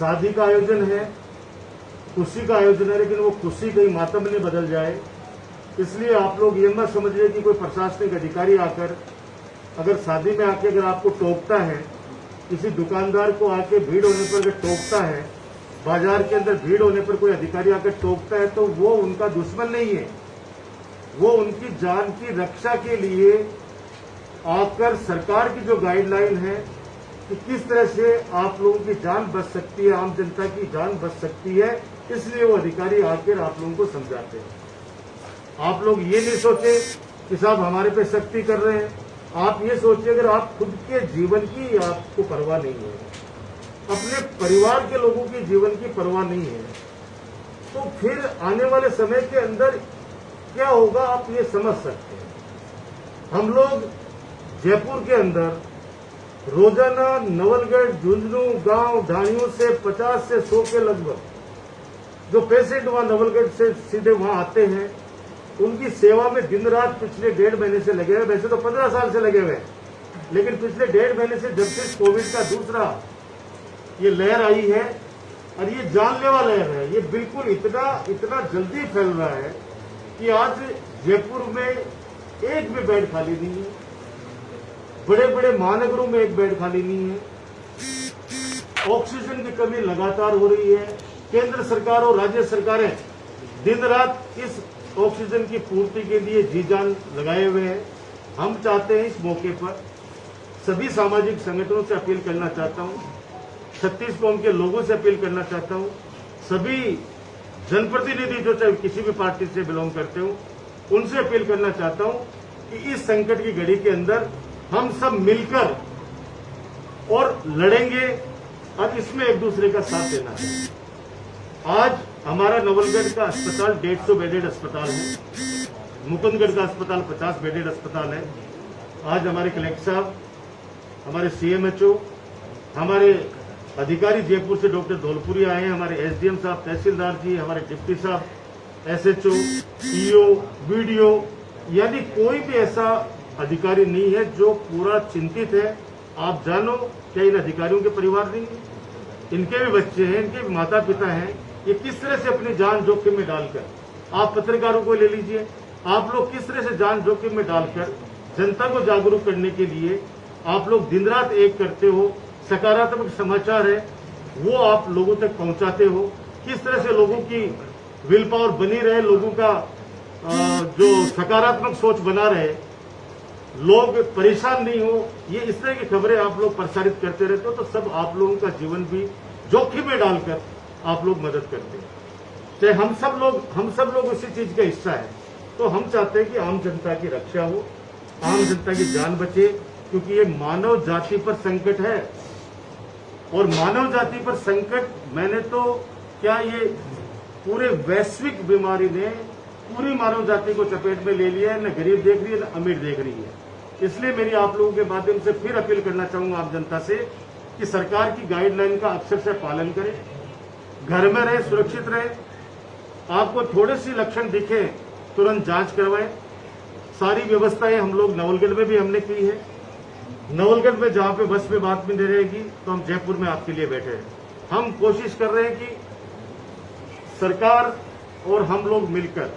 शादी का आयोजन है, खुशी का आयोजन है, लेकिन वो खुशी कहीं मातम में बदल जाए, इसलिए आप लोग ये मत समझिए कि कोई प्रशासनिक अधिकारी आकर अगर शादी में आके अगर आपको टोकता है, किसी दुकानदार को आके भीड़ होने पर अगर टोकता है, बाजार के अंदर भीड़ होने पर कोई अधिकारी आकर टोकता है, तो वो उनका दुश्मन नहीं है, वो उनकी जान की रक्षा के लिए आकर सरकार की जो गाइडलाइन है कि किस तरह से आप लोगों की जान बच सकती है, आम जनता की जान बच सकती है, इसलिए वो अधिकारी आकर आप लोगों को समझाते हैं। आप लोग ये नहीं सोचे कि साहब हमारे पे सख्ती कर रहे हैं, आप ये सोचिए अगर आप खुद के जीवन की आपको परवाह नहीं है, अपने परिवार के लोगों की जीवन की परवाह नहीं है, तो फिर आने वाले समय के अंदर क्या होगा आप ये समझ सकते हैं। हम लोग जयपुर के अंदर रोजाना नवलगढ़, झुंझुनू गांव ढाणियों से 50 से 100 के लगभग जो पेशेंट वहां नवलगढ़ से सीधे वहां आते हैं, उनकी सेवा में दिन रात पिछले 1.5 महीने से लगे हुए। वैसे तो 15 साल से लगे हुए, लेकिन पिछले 1.5 महीने से जब से कोविड का दूसरा ये लहर आई है, और ये जानलेवा लहर है, ये बिल्कुल इतना जल्दी फैल रहा है कि आज जयपुर में एक भी बेड खाली नहीं है, बड़े बड़े महानगरों में एक बेड खाली नहीं है। ऑक्सीजन की कमी लगातार हो रही है। केंद्र सरकार और राज्य सरकारें दिन रात इस ऑक्सीजन की पूर्ति के लिए जी जान लगाए हुए हैं। हम चाहते हैं इस मौके पर सभी सामाजिक संगठनों से अपील करना चाहता हूं, 36 कौम के लोगों से अपील करना चाहता हूं, सभी जनप्रतिनिधि जो चाहे किसी भी पार्टी से बिलोंग करते हो, उनसे अपील करना चाहता हूं कि इस संकट की घड़ी के अंदर हम सब मिलकर और लड़ेंगे और इसमें एक दूसरे का साथ देना है। आज हमारा नवलगढ़ का अस्पताल 150 बेडेड अस्पताल है, मुकुंदगढ़ का अस्पताल 50 बेडेड अस्पताल है। आज हमारे कलेक्टर साहब, हमारे सीएमएचओ, हमारे अधिकारी जयपुर से डॉक्टर धौलपुरी आए हैं, हमारे एसडीएम साहब, तहसीलदार जी, हमारे डिप्टी साहब, एसएचओ, ईओ, वीडियो, यानी कोई भी ऐसा अधिकारी नहीं है जो पूरा चिंतित है। आप जानो क्या इन अधिकारियों के परिवार नहीं है, इनके भी बच्चे हैं, इनके भी माता पिता हैं। ये किस तरह से अपनी जान जोखिम में डालकर, आप पत्रकारों को ले लीजिए, आप लोग किस तरह से जान जोखिम में डालकर जनता को जागरूक करने के लिए आप लोग दिन रात एक करते हो, सकारात्मक समाचार है वो आप लोगों तक पहुंचाते हो, किस तरह से लोगों की विल पावर बनी रहे, लोगों का जो सकारात्मक सोच बना रहे, लोग परेशान नहीं हो, ये इस तरह की खबरें आप लोग प्रसारित करते रहते हो, तो सब आप लोगों का जीवन भी जोखिम में डालकर आप लोग मदद करते हैं। चाहे हम सब लोग उसी चीज का हिस्सा है। तो हम चाहते हैं कि आम जनता की रक्षा हो, आम जनता की जान बचे, क्योंकि ये मानव जाति पर संकट है। और मानव जाति पर संकट, मैंने तो क्या ये पूरे वैश्विक बीमारी ने पूरी मानव जाति को चपेट में ले लिया है, न गरीब देख रही है न अमीर देख रही है। इसलिए मेरी आप लोगों के माध्यम से फिर अपील करना चाहूंगा आप जनता से कि सरकार की गाइडलाइन का अक्षरशः पालन करें, घर में रहे, सुरक्षित रहे। आपको थोड़े से लक्षण दिखे तुरंत जांच करवाएं। सारी व्यवस्थाएं हम लोग नवलगढ़ में भी हमने की है। नवलगढ़ में जहां पे बस में बात नहीं रहेगी तो हम जयपुर में आपके लिए बैठे हैं। हम कोशिश कर रहे हैं कि सरकार और हम लोग मिलकर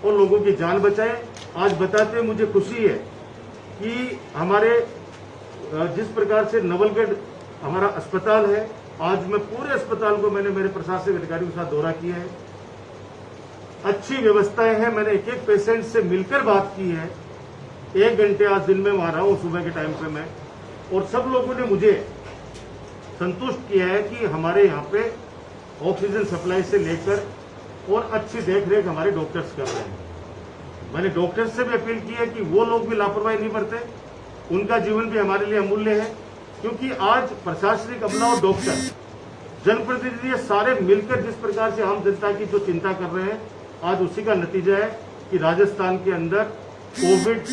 और लोगों की जान बचाएं। आज बताते हुए मुझे खुशी है कि हमारे जिस प्रकार से नवलगढ़ हमारा अस्पताल है, आज मैं पूरे अस्पताल को मैंने मेरे प्रशासनिक अधिकारियों के साथ दौरा किया है। अच्छी व्यवस्थाएं हैं, मैंने एक एक पेशेंट से मिलकर बात की है। 1 घंटे आज दिन में वहां रहा हूं सुबह के टाइम पे मैं, और सब लोगों ने मुझे संतुष्ट किया है कि हमारे यहाँ पे ऑक्सीजन सप्लाई से लेकर और अच्छी देखरेख हमारे डॉक्टर्स कर रहे हैं। मैंने डॉक्टर्स से भी अपील की है कि वो लोग भी लापरवाही नहीं बरते, उनका जीवन भी हमारे लिए अमूल्य है। क्योंकि आज प्रशासनिक अमला और डॉक्टर, जनप्रतिनिधि सारे मिलकर जिस प्रकार से आम जनता की जो चिंता कर रहे हैं, आज उसी का नतीजा है कि राजस्थान के अंदर कोविड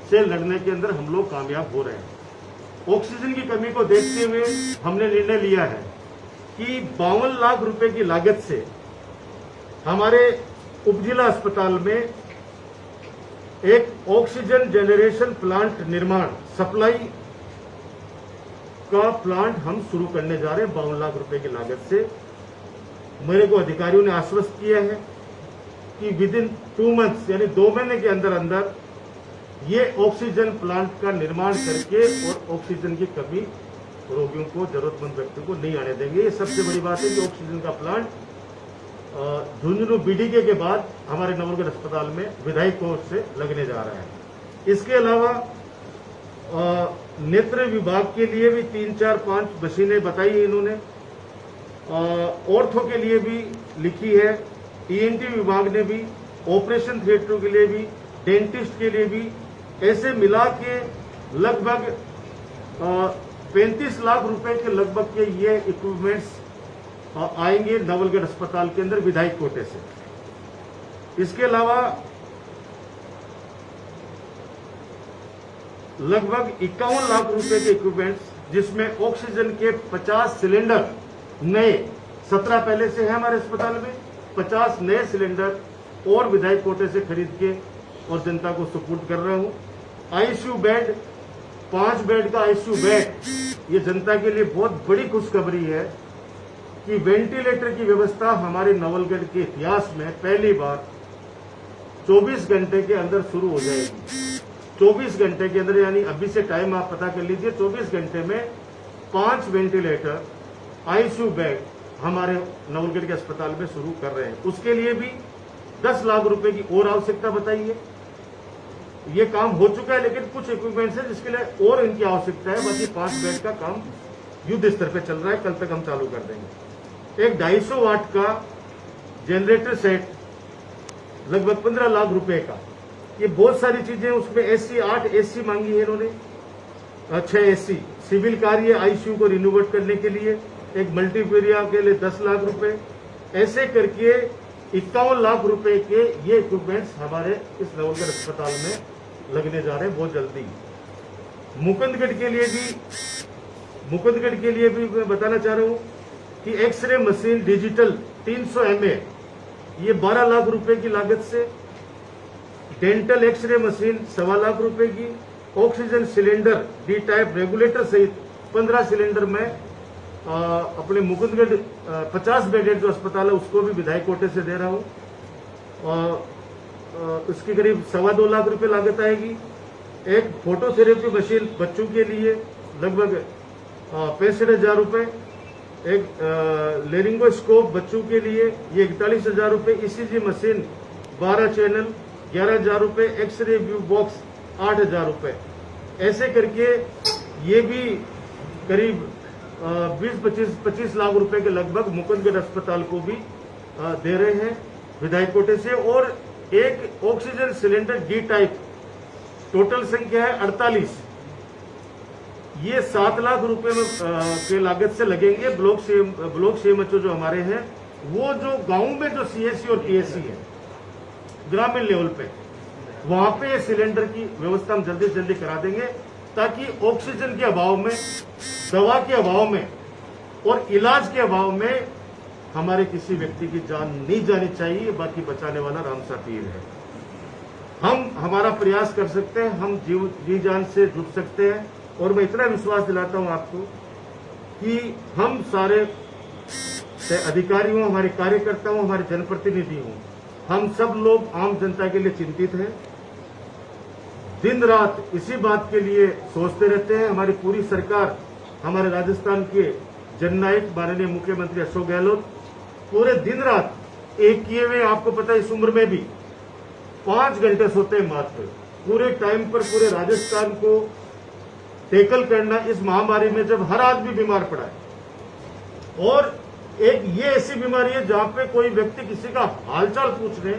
से लड़ने के अंदर हम लोग कामयाब हो रहे हैं। ऑक्सीजन की कमी को देखते हुए हमने निर्णय लिया है कि 52 लाख रुपए की लागत से हमारे उपजिला अस्पताल में एक ऑक्सीजन जनरेशन प्लांट निर्माण, सप्लाई का प्लांट हम शुरू करने जा रहे हैं 52 लाख रुपए की लागत से। मेरे को अधिकारियों ने आश्वस्त किया है कि विद इन 2 मंथ्स यानी 2 महीने के अंदर अंदर ये ऑक्सीजन प्लांट का निर्माण करके और ऑक्सीजन की कमी रोगियों को, जरूरतमंद व्यक्तियों को नहीं आने देंगे। ये सबसे बड़ी बात है कि ऑक्सीजन का प्लांट झुंझुनू बीडीके के बाद हमारे नवलगढ़ अस्पताल में विधायी कोर्ट से लगने जा रहा है। इसके अलावा नेत्र विभाग के लिए भी 3, 4, 5 मशीनें बताई है इन्होंने। ऑर्थो के लिए भी लिखी है, ईएनटी विभाग ने भी, ऑपरेशन थिएटर के लिए भी, डेंटिस्ट के लिए भी, ऐसे मिला के लगभग 35 लाख रुपए के लगभग के ये इक्विपमेंट्स आएंगे नवलगढ़ अस्पताल के अंदर विधायी कोटे से। इसके अलावा लगभग 51 लाख रुपए के इक्विपमेंट्स, जिसमें ऑक्सीजन के 50 सिलेंडर नए, 17 पहले से है हमारे अस्पताल में, 50 नए सिलेंडर और विधायक कोटे से खरीद के और जनता को सुपुर्द कर रहा हूं। आईसीयू बेड, 5 बेड का आईसीयू बेड, ये जनता के लिए बहुत बड़ी खुशखबरी है कि वेंटिलेटर की व्यवस्था हमारे नवलगढ़ के इतिहास में पहली बार 24 घंटे के अंदर शुरू हो जाएगी। 24 घंटे के अंदर, यानी अभी से टाइम आप पता कर लीजिए, 24 घंटे में 5 वेंटिलेटर, आईसीयू बेड हमारे नवलगढ़ के अस्पताल में शुरू कर रहे हैं। उसके लिए भी 10 लाख रुपए की और आवश्यकता बताई है। ये काम हो चुका है, लेकिन कुछ इक्विपमेंट्स है जिसके लिए और इनकी आवश्यकता है। बाकी 5 बेड का काम युद्ध स्तर पे चल रहा है, कल तक हम चालू कर देंगे। एक 250 वाट का जनरेटर सेट लगभग 15 लाख रुपए का। ये बहुत सारी चीजें, उसमें एसी 8 एसी मांगी है इन्होंने, 6 एसी, सिविल कार्य आईसीयू को रिनोवेट करने के लिए, एक मल्टीपेरिया के लिए 10 लाख रुपए, ऐसे करके 51 लाख रुपए के ये इक्विपमेंट्स हमारे इस नवलगढ़ अस्पताल में लगने जा रहे हैं बहुत जल्दी। मुकुंदगढ़ के लिए भी मैं बताना चाह रहा हूं कि एक्सरे मशीन डिजिटल 300 mA, ये 12 लाख रुपए की लागत से, डेंटल एक्सरे मशीन 1.25 लाख रुपए की, oxygen cylinder D type regulator सहित 15 सिलेंडर में अपने मुकुंदगढ़ 50 बेडेड जो अस्पताल है उसको भी विधायक कोटे से दे रहा हूं। उसकी करीब 2.25 लाख रुपए लागत आएगी। एक फोटोथेरेपी मशीन बच्चों के लिए लगभग 65,000 रुपए, एक लेरिंगोस्कोप बच्चों के लिए ये 41,000 रुपए, ईसीजी मशीन 12 चैनल 11,000 रुपए, एक्सरे व्यू बॉक्स 8,000 रुपए, ऐसे करके ये भी करीब 20-25 लाख रुपए के लगभग मुकुंदगढ़ अस्पताल को भी दे रहे हैं विधायक कोटे से। और एक oxygen cylinder D type, total संख्या है 48, ये 7 लाख रुपए में के लागत से लगेंगे। ब्लॉक सीएमएचओ जो हमारे हैं, वो जो गांव में जो सीएससी और पीएससी है ग्रामीण लेवल पे, वहां पे ये सिलेंडर की व्यवस्था हम जल्दी से जल्दी करा देंगे, ताकि ऑक्सीजन के अभाव में, दवा के अभाव में और इलाज के अभाव में हमारे किसी व्यक्ति की जान नहीं जानी चाहिए। बाकी बचाने वाला राम सा पीर है। हम हमारा प्रयास कर सकते हैं, हम जी जान से जुट सकते हैं। और मैं इतना विश्वास दिलाता हूं आपको कि हम सारे अधिकारी हों, हमारे कार्यकर्ता हों, हमारे जनप्रतिनिधि हों, हम सब लोग आम जनता के लिए चिंतित हैं, दिन रात इसी बात के लिए सोचते रहते हैं। हमारी पूरी सरकार, हमारे राजस्थान के जननायक माननीय मुख्यमंत्री अशोक गहलोत पूरे दिन रात एक किए हुए, आपको पता है इस उम्र में भी 5 घंटे सोते हैं मात्र, पूरे टाइम पर पूरे राजस्थान को टैकल करना इस महामारी में, जब हर आदमी बीमार पड़ा है। और एक ये ऐसी बीमारी है जहां पे कोई व्यक्ति किसी का हालचाल पूछने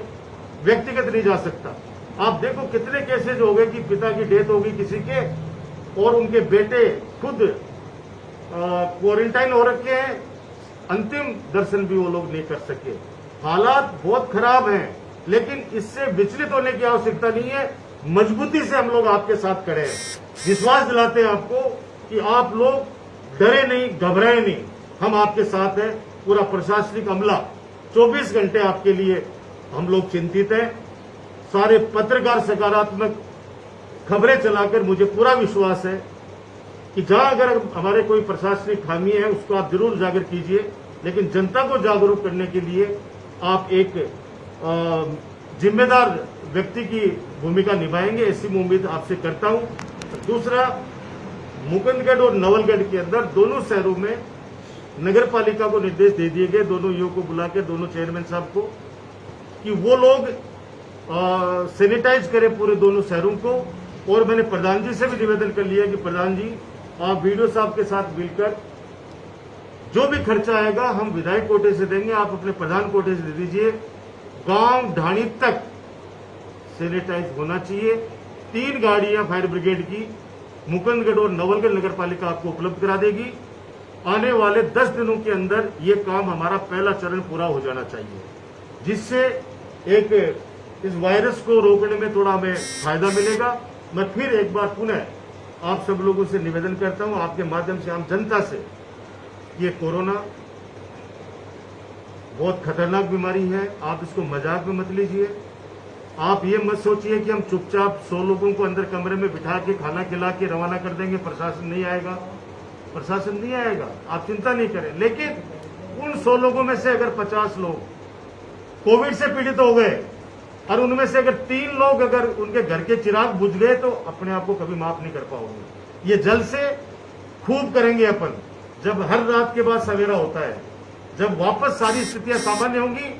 व्यक्तिगत नहीं जा सकता। आप देखो कितने केसेज हो गए कि पिता की डेथ हो गई किसी के और उनके बेटे खुद क्वारंटाइन हो रखे हैं, अंतिम दर्शन भी वो लोग नहीं कर सके। हालात बहुत खराब हैं, लेकिन इससे विचलित होने की आवश्यकता नहीं है। मजबूती से हम लोग आपके साथ खड़े हैं, विश्वास दिलाते हैं आपको कि आप लोग डरे नहीं, घबराए नहीं, हम आपके साथ हैं। पूरा प्रशासनिक अमला 24 घंटे आपके लिए हम लोग चिंतित हैं। सारे पत्रकार सकारात्मक खबरें चलाकर मुझे पूरा विश्वास है कि जहां अगर हमारे कोई प्रशासनिक खामी है उसको आप जरूर उजागर कीजिए, लेकिन जनता को जागरूक करने के लिए आप एक जिम्मेदार व्यक्ति की भूमिका निभाएंगे, ऐसी मैं उम्मीद आपसे करता हूं। दूसरा, मुकुंदगढ़ और नवलगढ़ के अंदर दोनों शहरों में नगर पालिका को निर्देश दे दिए गए, दोनों ईओ को बुला के, दोनों चेयरमैन साहब को, कि वो लोग सैनिटाइज करें पूरे दोनों शहरों को। और मैंने प्रधान जी से भी निवेदन कर लिया कि प्रधान जी आप वीडियो साहब के साथ मिलकर जो भी खर्चा आएगा हम विधायक कोटे से देंगे, आप अपने प्रधान कोटे से दे दीजिए। गांव ढाणी तक सैनिटाइज होना चाहिए। 3 गाड़ियां फायर ब्रिगेड की मुकुंदगढ़ और नवलगढ़ नगर पालिका आपको उपलब्ध करा देगी। आने वाले 10 दिनों के अंदर ये काम हमारा पहला चरण पूरा हो जाना चाहिए, जिससे एक इस वायरस को रोकने में थोड़ा हमें फायदा मिलेगा। मैं फिर एक बार पुनः आप सब लोगों से निवेदन करता हूं, आपके माध्यम से आम जनता से, ये कोरोना बहुत खतरनाक बीमारी है, आप इसको मजाक में मत लीजिए। आप ये मत सोचिए कि हम चुपचाप 100 लोगों को अंदर कमरे में बिठा के खाना खिला के रवाना कर देंगे, प्रशासन नहीं आएगा, प्रशासन नहीं आएगा, आप चिंता नहीं करें। लेकिन उन 100 लोगों में से अगर 50 लोग कोविड से पीड़ित हो गए और उनमें से अगर 3 लोग अगर उनके घर के चिराग बुझ गए तो अपने आप को कभी माफ नहीं कर पाओगे। ये जल्द से खूब करेंगे अपन, जब हर रात के बाद सवेरा होता है, जब वापस सारी स्थितियां सामान्य होंगी,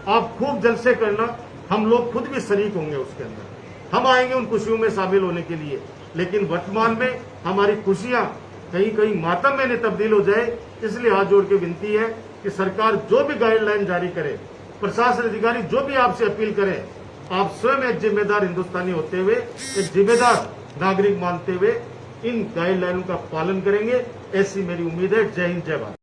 आप खूब जल्द से करना। हम लोग खुद भी शरीक होंगे उसके अंदर, हम आएंगे उन खुशियों में शामिल होने के लिए। लेकिन वर्तमान में हमारी खुशियां कहीं कहीं मातम में तब्दील हो जाए, इसलिए हाथ जोड़ के विनती है कि सरकार जो भी गाइडलाइन जारी करे, प्रशासन अधिकारी जो भी आपसे अपील करें, आप स्वयं एक जिम्मेदार हिंदुस्तानी होते हुए, एक जिम्मेदार नागरिक मानते हुए इन गाइडलाइनों का पालन करेंगे, ऐसी मेरी उम्मीद है। जय हिंद, जय भारत।